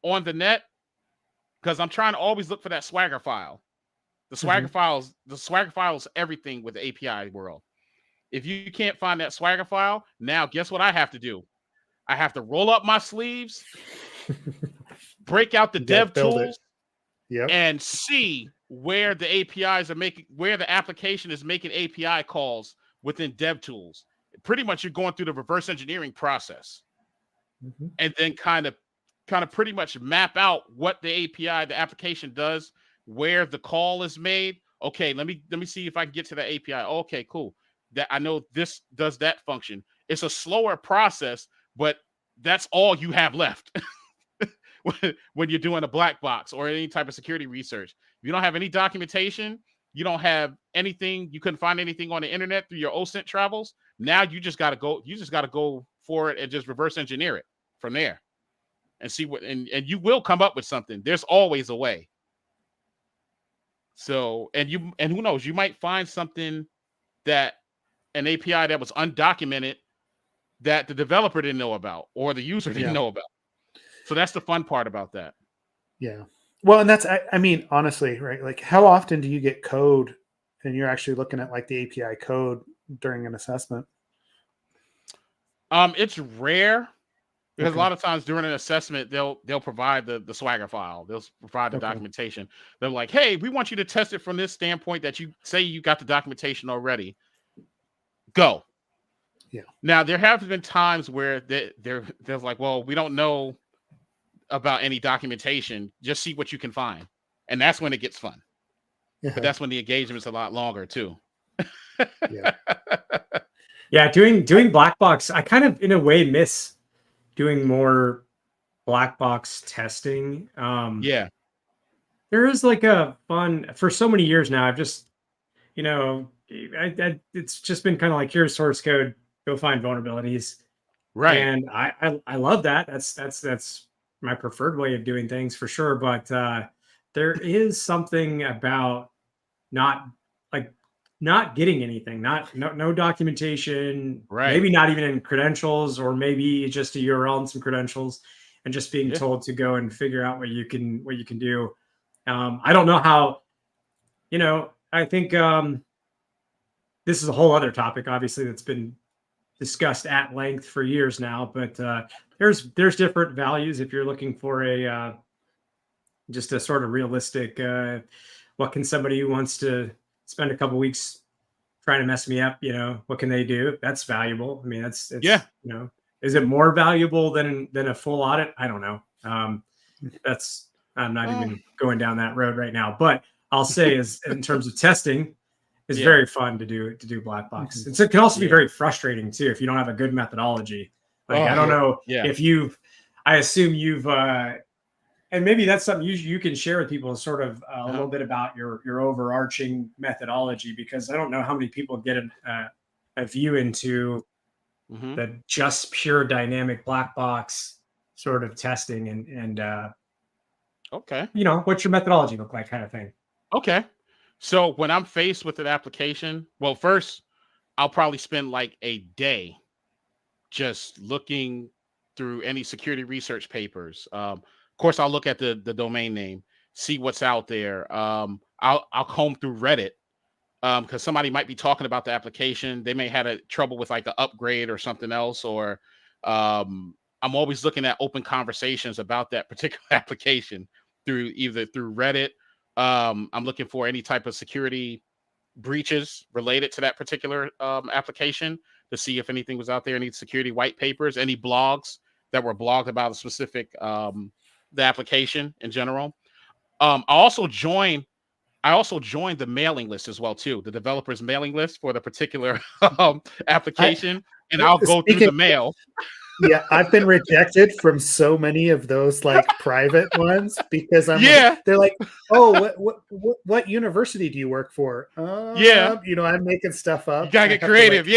on the net because I'm trying to always look for that Swagger file. The Swagger file is everything with the API world. If you can't find that Swagger file, now guess what I have to do? I have to roll up my sleeves, break out the dev tools, and see where the APIs are making, where the application is making API calls within dev tools. Pretty much you're going through the reverse engineering process, and then kind of pretty much map out what the API, the application does, where the call is made. Okay, let me see if I can get to the API. Okay, cool. that I know this does that function. It's a slower process, but that's all you have left when you're doing a black box or any type of security research. If you don't have any documentation, you don't have anything, you couldn't find anything on the internet through your OSINT travels. Now you just got to go. You just got to go for it and just reverse engineer it from there and see what. And you will come up with something. There's always a way. So and who knows, you might find something that an API that was undocumented that the developer didn't know about or the user didn't know about. So that's the fun part about that. Yeah. Well, and that's, I mean, honestly, right? Like, how often do you get code and you're actually looking at like the API code during an assessment? It's rare because a lot of times during an assessment, they'll provide the Swagger file. They'll provide the documentation. They're like, hey, we want you to test it from this standpoint that you say you got the documentation already. Go. Yeah. Now, there have been times where they're like, well, we don't know about any documentation. Just see what you can find. And that's when it gets fun. But that's when the engagement's a lot longer too. Yeah, doing black box, I kind of in a way miss doing more black box testing. Yeah. There is like a fun for so many years now. I've just, it's just been kind of like, here's source code, go find vulnerabilities. Right. And I love that. That's my preferred way of doing things for sure. But there is something about not getting anything, no documentation, maybe not even in credentials, or maybe just a URL and some credentials, and just being told to go and figure out what you can do. I don't know how, I think this is a whole other topic, obviously, that's been discussed at length for years now, but there's different values if you're looking for a just a sort of realistic what can somebody who wants to spend a couple weeks trying to mess me up, what can they do? That's valuable. I mean, it's is it more valuable than a full audit? I don't know. I'm not even going down that road right now, but I'll say is in terms of testing, it's very fun to do black box. It can also be very frustrating too if you don't have a good methodology. Like I don't know if I assume you've and maybe that's something you can share with people, sort of a little bit about your overarching methodology, because I don't know how many people get a view into the just pure dynamic black box sort of testing and what's your methodology look like, kind of thing. Okay. So when I'm faced with an application, well, first I'll probably spend like a day just looking through any security research papers. Of course, I'll look at the domain name, see what's out there. I'll comb through Reddit because somebody might be talking about the application. They may have a trouble with like an upgrade or something else, or I'm always looking at open conversations about that particular application through Reddit. I'm looking for any type of security breaches related to that particular application to see if anything was out there, any security white papers, any blogs that were blogged about a specific the application in general. I also joined the mailing list as well too, the developers mailing list for the particular application, and I'll go through the mail. Yeah, I've been rejected from so many of those like private ones because they're like, oh, what university do you work for? I'm making stuff up. You gotta get creative,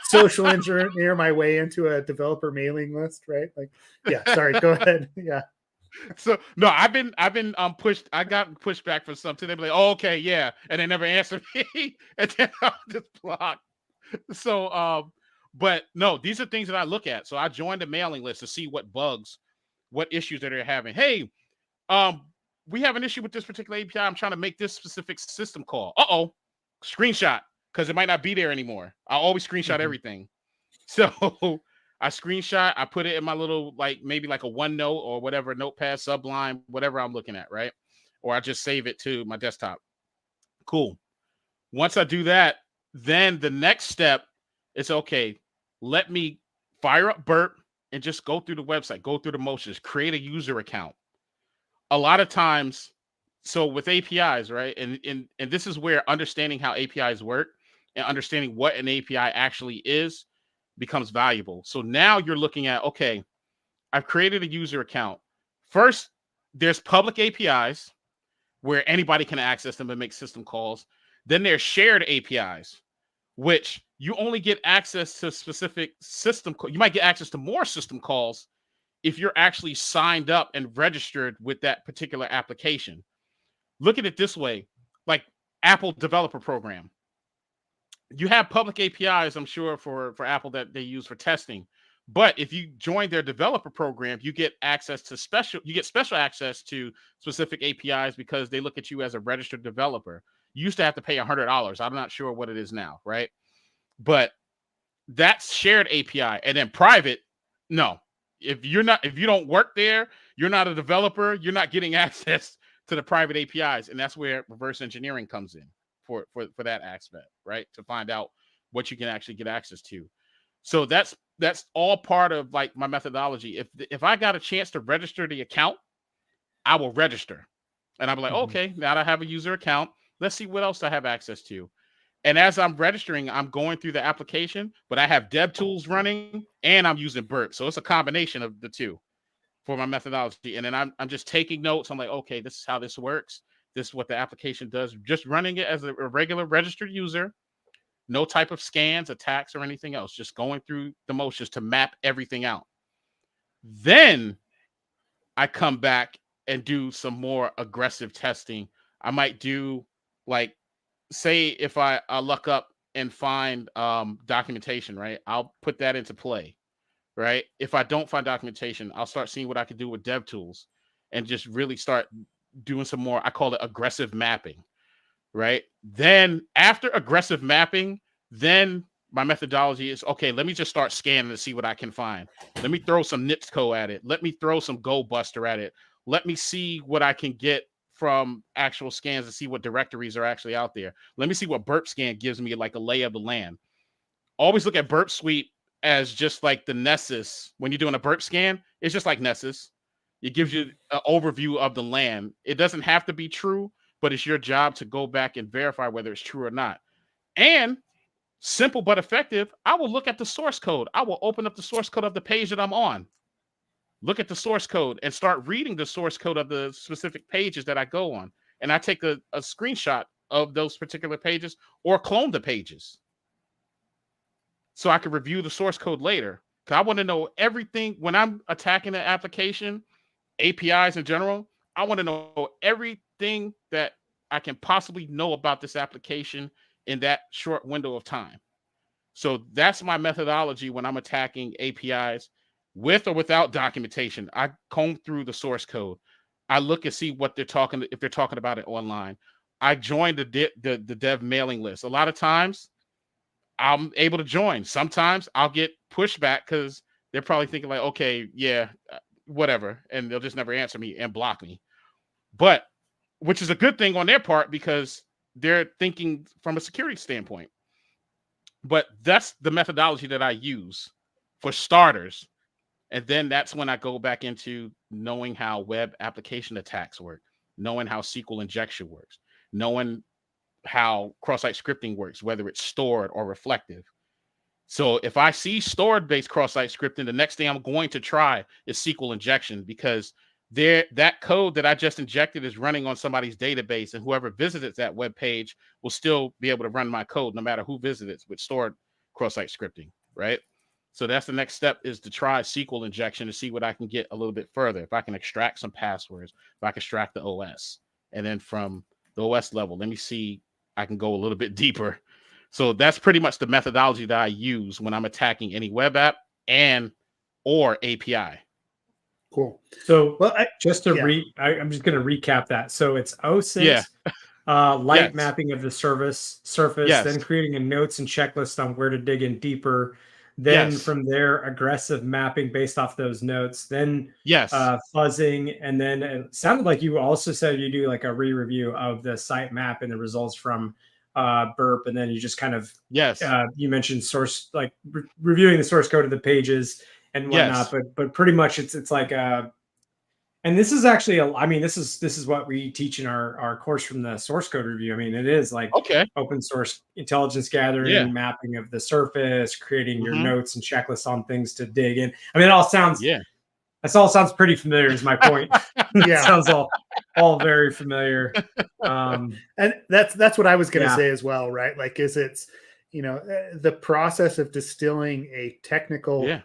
social engineer my way into a developer mailing list, right? Like, sorry, go ahead. Yeah. So no, I've been pushed. I got pushed back for something. They'd be like, "Oh, okay, yeah," and they never answer me, and then I'm just blocked. So, but no, these are things that I look at. So I joined the mailing list to see what bugs, what issues that they're having. Hey, we have an issue with this particular API. I'm trying to make this specific system call. Screenshot, because it might not be there anymore. I always screenshot everything. So I screenshot, I put it in my little, maybe like a OneNote or whatever, Notepad, Sublime, whatever I'm looking at, right? Or I just save it to my desktop. Cool. Once I do that, then the next step is, okay, let me fire up Burp and just go through the website, go through the motions, create a user account. A lot of times, so with APIs, right? And this is where understanding how APIs work and understanding what an API actually is becomes valuable. So now you're looking at, okay, I've created a user account. First, there's public APIs where anybody can access them and make system calls. Then there's shared APIs, which you only get access to specific system. You might get access to more system calls if you're actually signed up and registered with that particular application. Look at it this way, like Apple Developer Program. You have public APIs, I'm sure, for Apple that they use for testing. But if you join their developer program, you get access to special access to specific APIs because they look at you as a registered developer. You used to have to pay $100. I'm not sure what it is now, right? But that's shared API. And then private, no. If you don't work there, you're not a developer, you're not getting access to the private APIs. And that's where reverse engineering comes in for that aspect, right? To find out what you can actually get access to. So that's all part of like my methodology. If I got a chance to register the account, I will register. And I'll be like, okay, now that I have a user account, let's see what else I have access to. And as I'm registering, I'm going through the application, but I have DevTools running and I'm using Burp. So it's a combination of the two for my methodology. And then I'm just taking notes. I'm like, okay, this is how this works. This is what the application does. Just running it as a regular registered user. No type of scans, attacks, or anything else. Just going through the motions to map everything out. Then I come back and do some more aggressive testing. I might do like, say if I look up and find documentation, right? I'll put that into play, right? If I don't find documentation, I'll start seeing what I can do with DevTools and just really start doing some more, I call it aggressive mapping, right? Then after aggressive mapping, then my methodology is, okay, let me just start scanning to see what I can find. Let me throw some NIPSCO at it. Let me throw some GoBuster at it. Let me see what I can get from actual scans to see what directories are actually out there. Let me see what Burp Scan gives me, like a lay of the land. Always look at Burp Suite as just like the Nessus. When you're doing a burp scan, it's just like Nessus. It gives you an overview of the land. It doesn't have to be true, but it's your job to go back and verify whether it's true or not. And simple but effective, I will look at the source code. I will open up the source code of the page that I'm on. Look at the source code and start reading the source code of the specific pages that I go on. And I take a screenshot of those particular pages or clone the pages so I can review the source code later. Because I want to know everything when I'm attacking an application, APIs in general. I want to know everything that I can possibly know about this application in that short window of time. So that's my methodology when I'm attacking APIs with or without documentation. I comb through the source code. I look and see what they're talking, if they're talking about it online. I join the dev mailing list. A lot of times I'm able to join. Sometimes I'll get pushback because they're probably thinking like, okay, yeah, whatever. And they'll just never answer me and block me. But which is a good thing on their part because they're thinking from a security standpoint. But that's the methodology that I use for starters. And then that's when I go back into knowing how web application attacks work, knowing how SQL injection works, knowing how cross-site scripting works, whether it's stored or reflective. So if I see stored-based cross-site scripting, the next thing I'm going to try is SQL injection because that code that I just injected is running on somebody's database, and whoever visits that web page will still be able to run my code no matter who visits with stored cross-site scripting, right? So that's the next step, is to try SQL injection to see what I can get a little bit further. If I can extract some passwords, if I can extract the OS, and then from the OS level, let me see, I can go a little bit deeper. So that's pretty much the methodology that I use when I'm attacking any web app or API. Cool. So I'm just going to recap that. So it's OSINT, light mapping of the surface, then creating a notes and checklist on where to dig in deeper. Then from there, aggressive mapping based off those notes. Then fuzzing, and then it sounded like you also said you do like a re-review of the site map and the results from Burp, and then you just kind of you mentioned source, like reviewing the source code of the pages and whatnot. But pretty much it's like And this is actually, I mean, this is what we teach in our course from the source code review. I mean, it is like Okay. open source intelligence gathering, Yeah. mapping of the surface, creating your Mhm. notes and checklists on things to dig in. I mean, it all sounds, Yeah. this all sounds pretty familiar is my point. It Yeah. sounds all very familiar. And that's what I was going to Yeah. say as well, right? Like, it's the process of distilling a technical Yeah.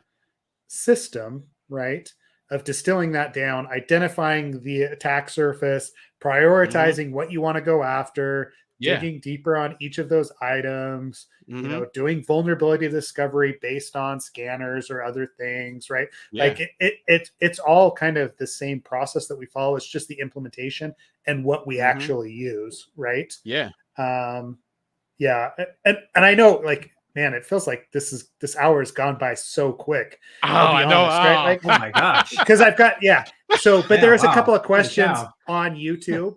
system, right? Of distilling that down, identifying the attack surface, prioritizing what you want to go after, Yeah. digging deeper on each of those items, Mhm. doing vulnerability discovery based on scanners or other things, right? Yeah. Like it's all kind of the same process that we follow. It's just the implementation and what we actually use, right? Yeah. Yeah, and I know, like, man, it feels like this hour has gone by so quick. Oh, I'll be I know. honest, right? Like, Oh my gosh. because I've got So, but Yeah, there is a wow. couple of Holy questions cow. on YouTube.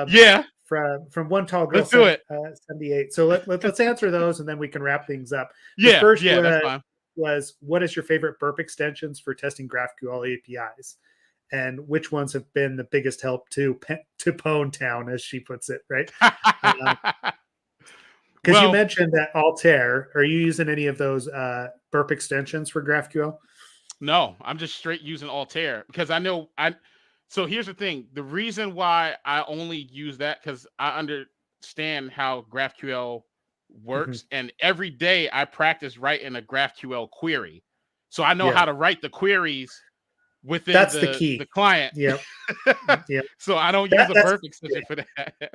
Yeah. From one tall girl, Let's do it. 78. So let's answer those, and then we can wrap things up. Yeah. first Yeah. That's fine. was, what is your favorite burp extensions for testing GraphQL APIs, and which ones have been the biggest help to Pwn Town, as she puts it, right? Because you mentioned that Altair. Are you using any of those burp extensions for GraphQL? No, I'm just straight using Altair because I know So here's the thing: the reason why I only use that because I understand how GraphQL works, and every day I practice writing a GraphQL query, so I know how to write the queries within That's the key. the client. Yep. Yep. So I don't use a burp extension for that.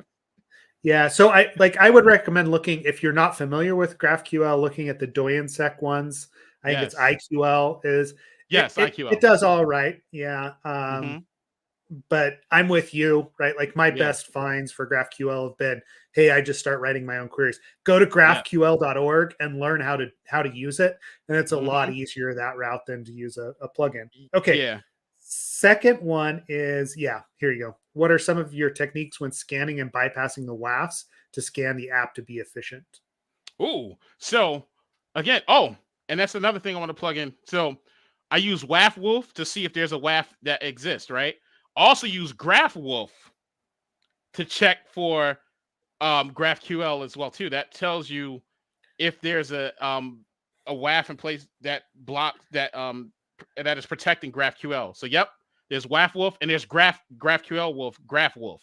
Yeah, so I would recommend looking, if you're not familiar with GraphQL, looking at the Doyensec ones. I think it's IQL is. Yes, IQL. It does all right. Yeah. But I'm with you, right? Like, my best finds for GraphQL have been, hey, I just start writing my own queries. Go to graphql.org and learn how to use it. And it's a lot easier that route than to use a plugin. Okay. Yeah. Second one is, here you go. What are some of your techniques when scanning and bypassing the WAFs to scan the app to be efficient? Ooh, so again, and that's another thing I want to plug in. So I use WAF to see if there's a WAF that exists, right? Also use GraphWolf to check for GraphQL as well too. That tells you if there's a WAF in place that blocks that is protecting GraphQL. So yep, there's WAF and there's GraphQL GraphWolf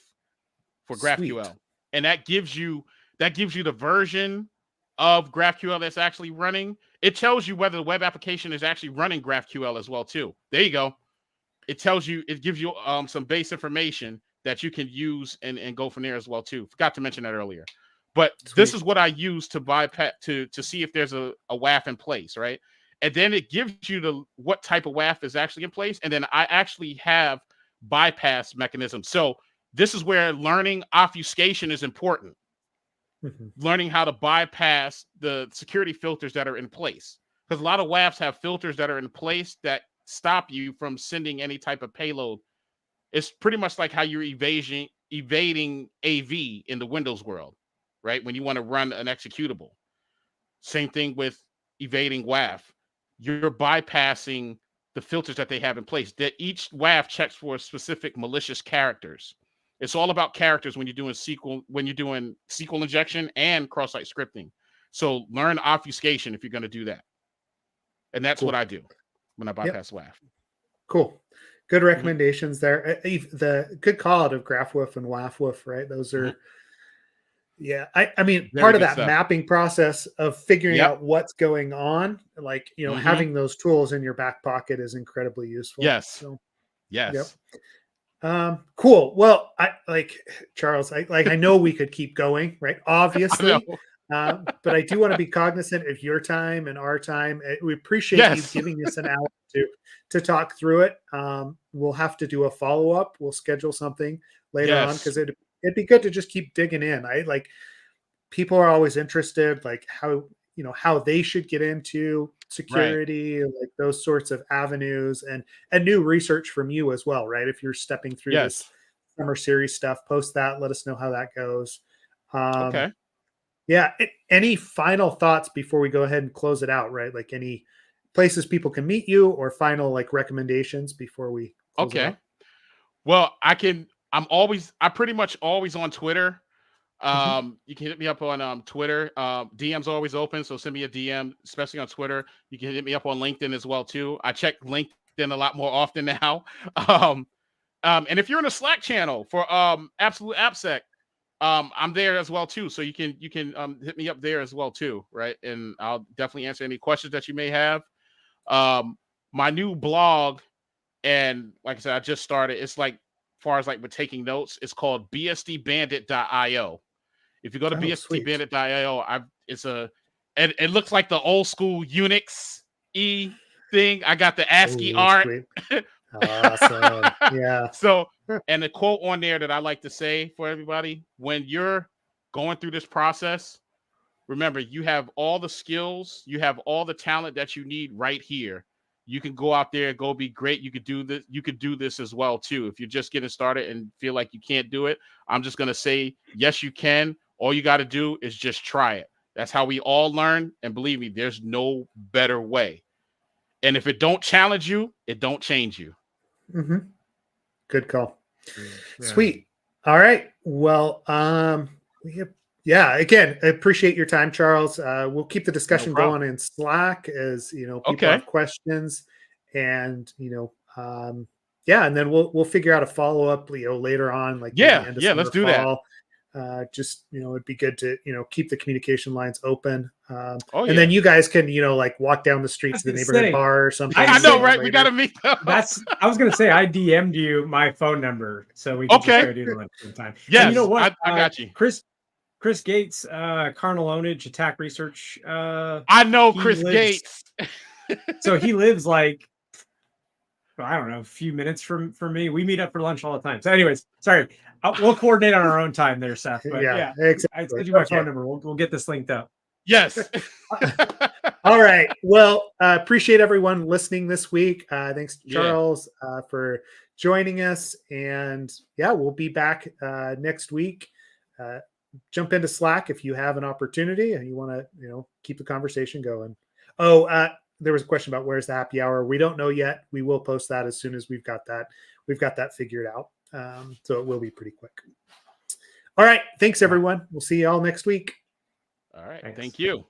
for GraphQL. Sweet. And that gives you the version of GraphQL that's actually running. It tells you whether the web application is actually running GraphQL as well too. There you go. It tells you, it gives you some base information that you can use and go from there as well too. Forgot to mention that earlier. But this is what I use to bypass to see if there's a WAF in place, right? And then it gives you what type of WAF is actually in place. And then I actually have bypass mechanisms. So this is where learning obfuscation is important. Learning how to bypass the security filters that are in place. Because a lot of WAFs have filters that are in place that stop you from sending any type of payload. It's pretty much like how you're evading AV in the Windows world, right? When you want to run an executable. Same thing with evading WAF. You're bypassing the filters that they have in place. That each WAF checks for specific malicious characters. It's all about characters when you're doing SQL injection and cross-site scripting. So learn obfuscation if you're going to do that. And that's what I do when I bypass WAF. Cool. Good recommendations there. The good call out of GraphWolf and WAFWolf, right? Those are, I mean, Very part of good that stuff. Mapping process of figuring out what's going on, like, having those tools in your back pocket is incredibly useful. Yes. So, yes. Cool. Well, Charles, I know we could keep going, right? Obviously. But I do want to be cognizant of your time and our time. We appreciate you giving us an hour to talk through it. We'll have to do a follow-up. We'll schedule something later on, because it'd be good to just keep digging in. People are always interested, like how they should get into security, like those sorts of avenues, and new research from you as well, right? If you're stepping through this summer series stuff, post that. Let us know how that goes. Okay. Yeah. Any final thoughts before we go ahead and close it out, right? Like, any places people can meet you, or final recommendations before we close it out? Well, I'm pretty much always on Twitter. You can hit me up on Twitter. DM's always open, so send me a DM, especially on Twitter. You can hit me up on LinkedIn as well too. I check LinkedIn a lot more often now. And if you're in a Slack channel for Absolute AppSec, I'm there as well too. So you can hit me up there as well too, right? And I'll definitely answer any questions that you may have. My new blog, and like I said, I just started. It's like, far as like with taking notes, it's called bsdbandit.io. If you go to bsdbandit.io, it looks like the old school Unix thing. I got the ASCII art. Awesome. Yeah. So, and the quote on there that I like to say for everybody: when you're going through this process, remember, you have all the skills, you have all the talent that you need right here. You can go out there and go be great. You could do this. You could do this as well too. If you're just getting started and feel like you can't do it, I'm just going to say, yes, you can. All you got to do is just try it. That's how we all learn. And believe me, there's no better way. And if it don't challenge you, it don't change you. Good call. Yeah. Sweet. All right. Well, again, I appreciate your time, Charles. We'll keep the discussion going in Slack as people have questions, and and then we'll figure out a follow up later on, like let's do fall. Just it'd be good to keep the communication lines open. And then you guys can like walk down the street to the neighborhood bar or something. I know, right? We gotta meet them. I was gonna say, I DM'd you my phone number so we can just go do lunch sometime. Yes, and you know what? I got you. Chris Gates, Carnal Ownage, Attack Research. I know Chris Gates. So he lives like, I don't know, a few minutes from me. We meet up for lunch all the time. So anyways, sorry. We'll coordinate on our own time there, Seth. But exactly. I sent you my phone number. We'll get this linked up. Yes. All right. Well, appreciate everyone listening this week. Thanks to Charles for joining us. And we'll be back next week. Jump into Slack if you have an opportunity and you want to, keep the conversation going. There was a question about where's the happy hour. We don't know yet. We will post that as soon as we've got that figured out. So it will be pretty quick. All right. Thanks everyone. We'll see you all next week. All right. Thank you.